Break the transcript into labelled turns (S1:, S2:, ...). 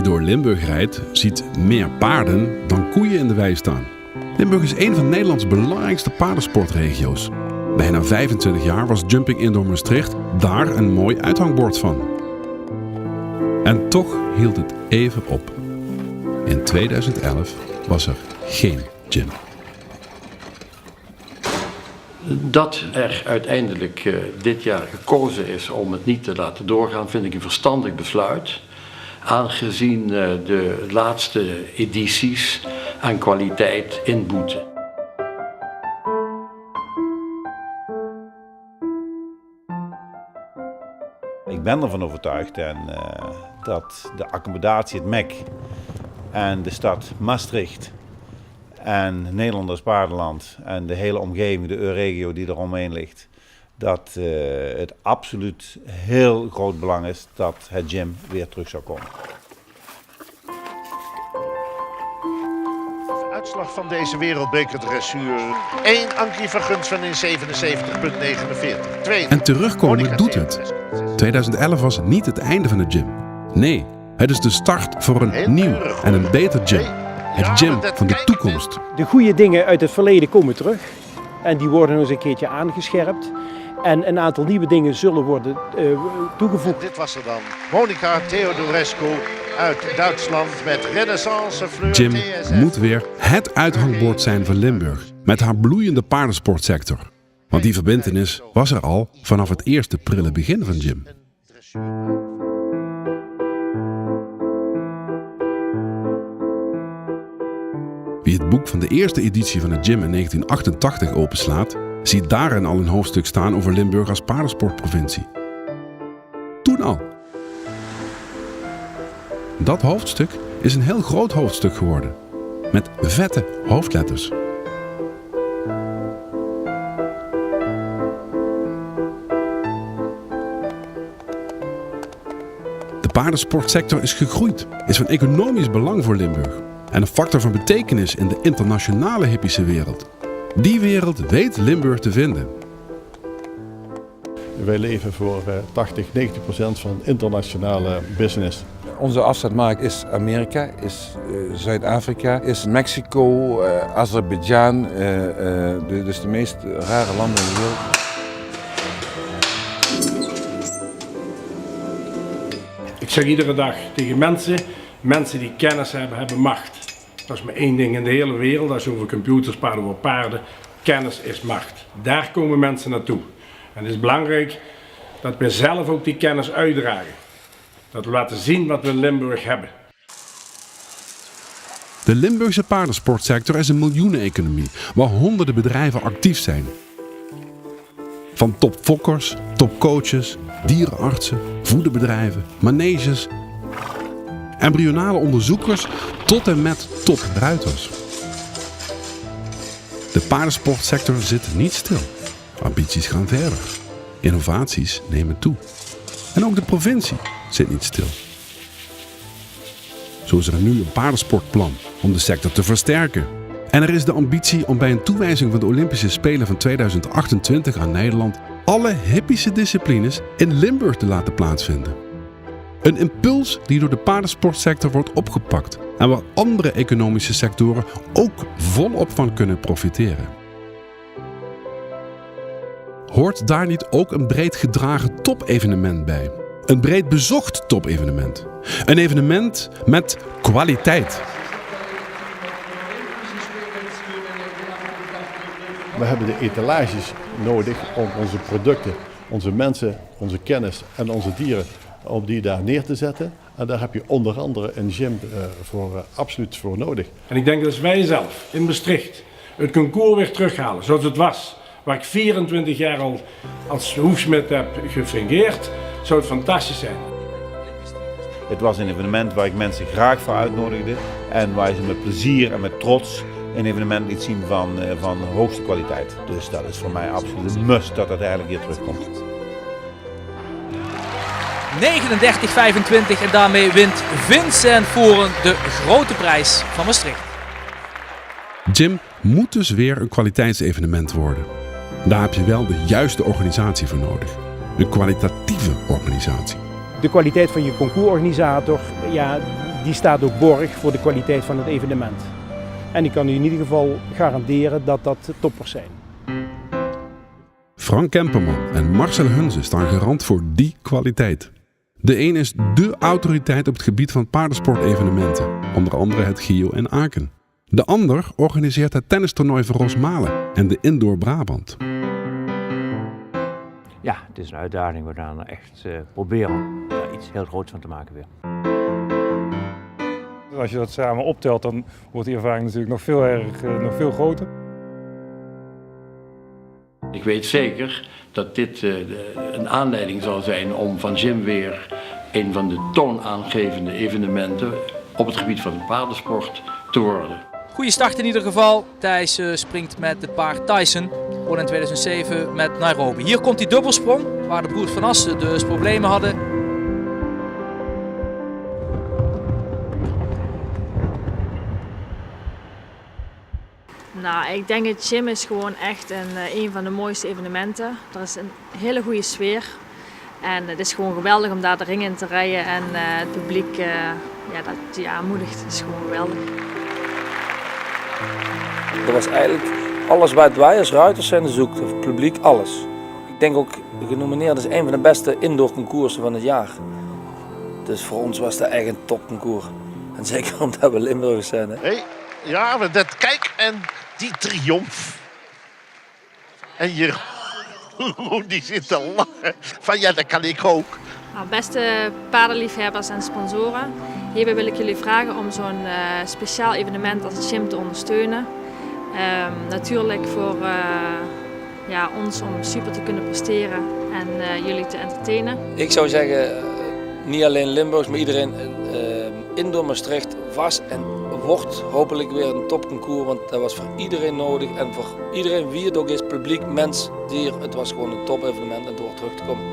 S1: die door Limburg rijdt, ziet meer paarden dan koeien in de wei staan. Limburg is een van Nederlands belangrijkste paardensportregio's. Bijna 25 jaar was Jumping Indoor Maastricht daar een mooi uithangbord van. En toch hield het even op. In 2011 was er geen gym.
S2: Dat er uiteindelijk dit jaar gekozen is om het niet te laten doorgaan, vind ik een verstandig besluit. Aangezien de laatste edities aan kwaliteit inboeten.
S3: Ik ben ervan overtuigd dat de accommodatie, het MEC en de stad Maastricht en Nederland als paardenland en de hele omgeving, de Euregio die eromheen ligt, dat het absoluut heel groot belang is dat het gym weer terug zou komen.
S4: Uitslag van deze wereldbekerdressuur. 1 Ankie van Gunsven in 77,49. 2.
S1: En terugkomen doet het. 2011 was niet het einde van de gym. Nee, het is de start voor een nieuw en een beter gym. Het gym van de toekomst.
S5: De goede dingen uit het verleden komen terug. En die worden nog eens een keertje aangescherpt. En een aantal nieuwe dingen zullen worden toegevoegd.
S4: Dit was er dan. Monica Theodorescu uit Duitsland met Renaissance Fleur
S1: Gym
S4: TSF.
S1: moet weer het uithangbord zijn van Limburg. Met haar bloeiende paardensportsector. Want die verbintenis was er al vanaf het eerste prille begin van Gym. Wie het boek van de eerste editie van het Gym in 1988 openslaat, ziet daarin al een hoofdstuk staan over Limburg als paardensportprovincie. Toen al. Dat hoofdstuk is een heel groot hoofdstuk geworden. Met vette hoofdletters. De paardensportsector is gegroeid, is van economisch belang voor Limburg. En een factor van betekenis in de internationale hippische wereld. Die wereld weet Limburg te vinden.
S6: Wij leven voor 80-90% van internationale business.
S7: Onze afzetmarkt is Amerika, is Zuid-Afrika, is Mexico, Azerbeidzjan, dus de meest rare landen in de wereld.
S8: Ik zeg iedere dag tegen mensen die kennis hebben, hebben macht. Dat is maar één ding in de hele wereld, als je over computers praat, over paarden. Kennis is macht. Daar komen mensen naartoe. En het is belangrijk dat we zelf ook die kennis uitdragen. Dat we laten zien wat we in Limburg hebben.
S1: De Limburgse paardensportsector is een miljoeneneconomie waar honderden bedrijven actief zijn. Van topfokkers, topcoaches, dierenartsen, voederbedrijven, maneges, embryonale onderzoekers tot en met topruiters. De paardensportsector zit niet stil. Ambities gaan verder. Innovaties nemen toe. En ook de provincie zit niet stil. Zo is er nu een paardensportplan om de sector te versterken. En er is de ambitie om bij een toewijzing van de Olympische Spelen van 2028 aan Nederland alle hippische disciplines in Limburg te laten plaatsvinden. Een impuls die door de paardensportsector wordt opgepakt en waar andere economische sectoren ook volop van kunnen profiteren. Hoort daar niet ook een breed gedragen topevenement bij? Een breed bezocht topevenement. Een evenement met kwaliteit.
S6: We hebben de etalages nodig om onze producten, onze mensen, onze kennis en onze dieren, om die daar neer te zetten. En daar heb je onder andere een gym absoluut voor nodig.
S8: En ik denk dat als wij zelf in Maastricht het concours weer terughalen zoals het was. Waar ik 24 jaar al als hoefsmid heb gefungeerd, zou het fantastisch zijn.
S3: Het was een evenement waar ik mensen graag voor uitnodigde en waar ze met plezier en met trots een evenement liet zien van hoogste kwaliteit. Dus dat is voor mij absoluut een must dat het eigenlijk hier terugkomt.
S9: 39-25 en daarmee wint Vincent Voren de grote prijs van Maastricht.
S1: Gym moet dus weer een kwaliteitsevenement worden. Daar heb je wel de juiste organisatie voor nodig. Een kwalitatieve organisatie.
S5: De kwaliteit van je concoursorganisator, ja, die staat ook borg voor de kwaliteit van het evenement. En ik kan u in ieder geval garanderen dat dat toppers zijn.
S1: Frank Kemperman en Marcel Hunze staan garant voor die kwaliteit. De een is dé autoriteit op het gebied van paardensportevenementen, onder andere het Gio in Aken. De ander organiseert het tennistoernooi van Rosmalen en de Indoor Brabant.
S10: Ja, het is een uitdaging. We gaan echt proberen daar iets heel groots van te maken weer.
S11: Als je dat samen optelt, dan wordt die ervaring natuurlijk nog veel groter.
S2: Ik weet zeker dat dit een aanleiding zal zijn om van Jim weer een van de toonaangevende evenementen op het gebied van de paardensport te worden.
S9: Goeie start in ieder geval. Thijs springt met het paard Tyson. Gewoon in 2007 met Nairobi. Hier komt die dubbelsprong, waar de broers van Assen dus problemen hadden.
S12: Nou, ik denk dat Jim is gewoon echt een van de mooiste evenementen. Er is een hele goede sfeer. En het is gewoon geweldig om daar de ring in te rijden. En het publiek dat je aanmoedigt. Het is gewoon geweldig.
S13: Dat was eigenlijk alles wat wij als ruiters zijn zoeken. Het publiek, alles. Ik denk ook, genomineerd is een van de beste indoor concoursen van het jaar. Dus voor ons was dat echt een topconcours. En zeker omdat we Limburgers zijn. Hè.
S4: Hey, ja, maar kijk, en die triomf. En Jeroen die zit te lachen. Van ja, dat kan ik ook.
S12: Nou, beste paardenliefhebbers en sponsoren. Hierbij wil ik jullie vragen om zo'n speciaal evenement als het Jim te ondersteunen. Natuurlijk voor ons om super te kunnen presteren en jullie te entertainen.
S13: Ik zou zeggen, niet alleen Limburgs, maar iedereen indoor Maastricht was en wordt hopelijk weer een topconcours. Want dat was voor iedereen nodig en voor iedereen wie het ook is, publiek, mens, dier. Het was gewoon een top evenement en door terug te komen.